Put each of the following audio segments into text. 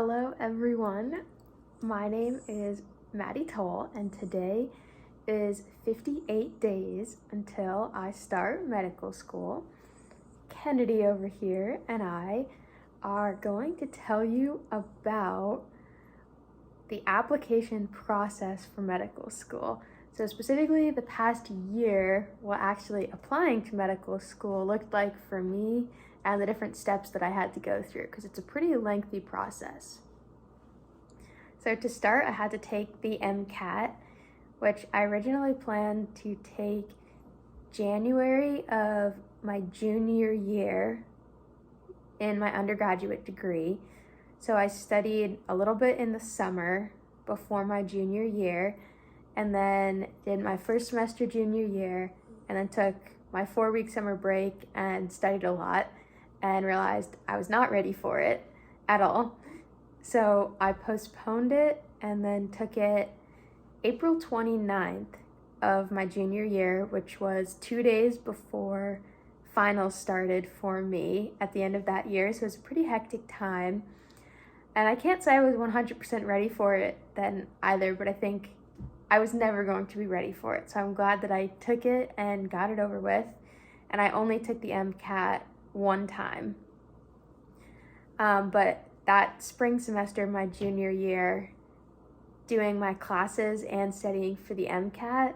Hello everyone, my name is Maddie Toll and today is 58 days until I start medical school. Kennedy over here and I are going to tell you about the application process for medical school. So specifically the past year, what actually applying to medical school looked like for me and the different steps that I had to go through, because it's a pretty lengthy process. So to start, I had to take the MCAT, which I originally planned to take January of my junior year in my undergraduate degree. So I studied a little bit in the summer before my junior year, and then did my first semester junior year, and then took my 4-week summer break and studied a lot and realized I was not ready for it at all. So I postponed it and then took it April 29th of my junior year, which was 2 days before finals started for me at the end of that year. So it was a pretty hectic time. And I can't say I was 100% ready for it then either, but I think I was never going to be ready for it. So I'm glad that I took it and got it over with. And I only took the MCAT one time. But that spring semester, my junior year, doing my classes and studying for the MCAT,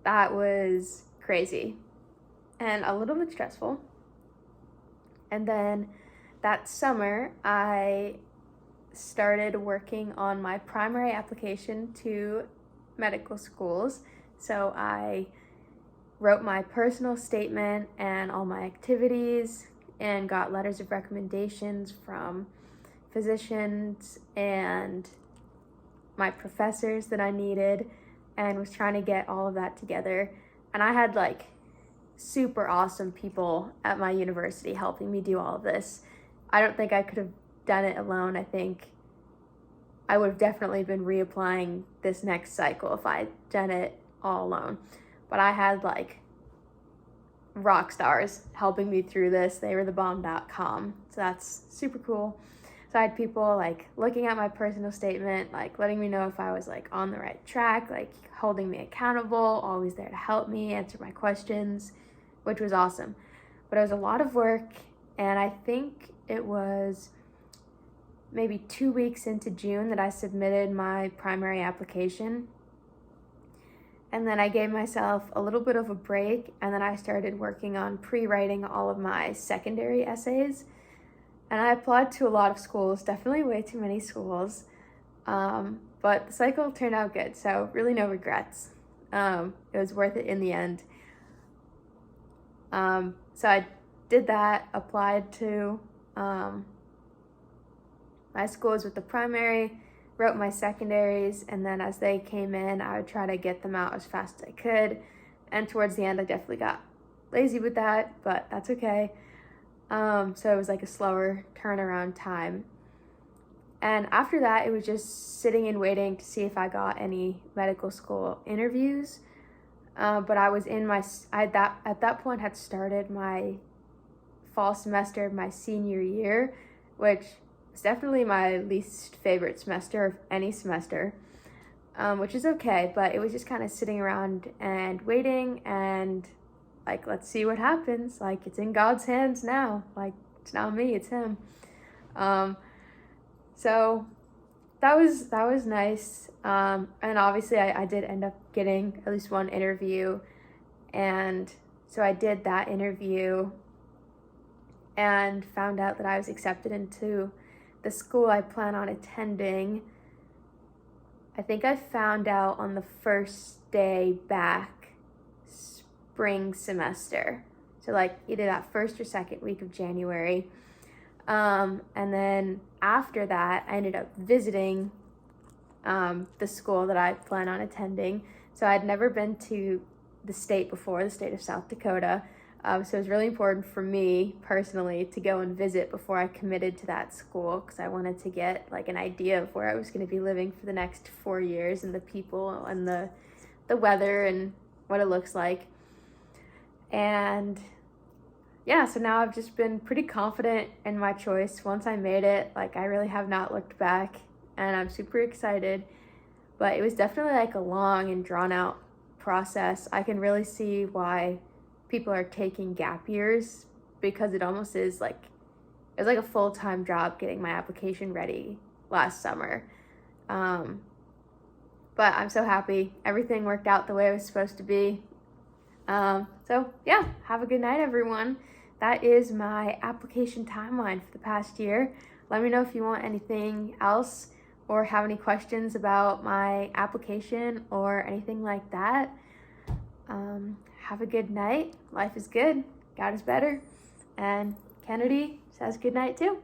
that was crazy and a little bit stressful. And then that summer, I started working on my primary application to medical schools. So I wrote my personal statement and all my activities and got letters of recommendations from physicians and my professors that I needed, and was trying to get all of that together. And I had like super awesome people at my university helping me do all of this. I don't think I could have done it alone. I think I would have definitely been reapplying this next cycle if I'd done it all alone. But I had like rock stars helping me through this. They were thebomb.com. So that's super cool. So I had people like looking at my personal statement, like letting me know if I was like on the right track, like holding me accountable, always there to help me answer my questions, which was awesome. But it was a lot of work, and I think it was maybe 2 weeks into June that I submitted my primary application. And then I gave myself a little bit of a break, and then I started working on pre-writing all of my secondary essays. And I applied to a lot of schools, definitely way too many schools, but the cycle turned out good, so really no regrets. It was worth it in the end. So I did that, applied to my schools with the primary, wrote my secondaries, and then as they came in, I would try to get them out as fast as I could. And towards the end, I definitely got lazy with that, but that's okay. So it was like a slower turnaround time. And after that, it was just sitting and waiting to see if I got any medical school interviews. But I was in at that point had started my fall semester of my senior year, which was definitely my least favorite semester of any semester, which is okay, but it was just kind of sitting around and waiting and like, let's see what happens. Like, it's in God's hands now. Like, it's not me, it's him. So that was nice. And obviously I did end up getting at least one interview. And so I did that interview and found out that I was accepted into the school I plan on attending. I think I found out on the first day back spring semester, so like either that first or second week of January. And then after that, I ended up visiting the school that I plan on attending. So I'd never been to the state before, the state of South Dakota. So it was really important for me personally to go and visit before I committed to that school, because I wanted to get like an idea of where I was going to be living for the next 4 years, and the people and the weather and what it looks like. And yeah, so now I've just been pretty confident in my choice. Once I made it, like I really have not looked back, and I'm super excited. But it was definitely like a long and drawn out process. I can really see why people are taking gap years, because it almost is like it was like a full-time job getting my application ready last summer. Um, but I'm so happy. Everything worked out the way it was supposed to be. So yeah, have a good night, everyone. That is my application timeline for the past year. Let me know if you want anything else or have any questions about my application or anything like that. Have a good night. Life is good. God is better. And Kennedy says good night too.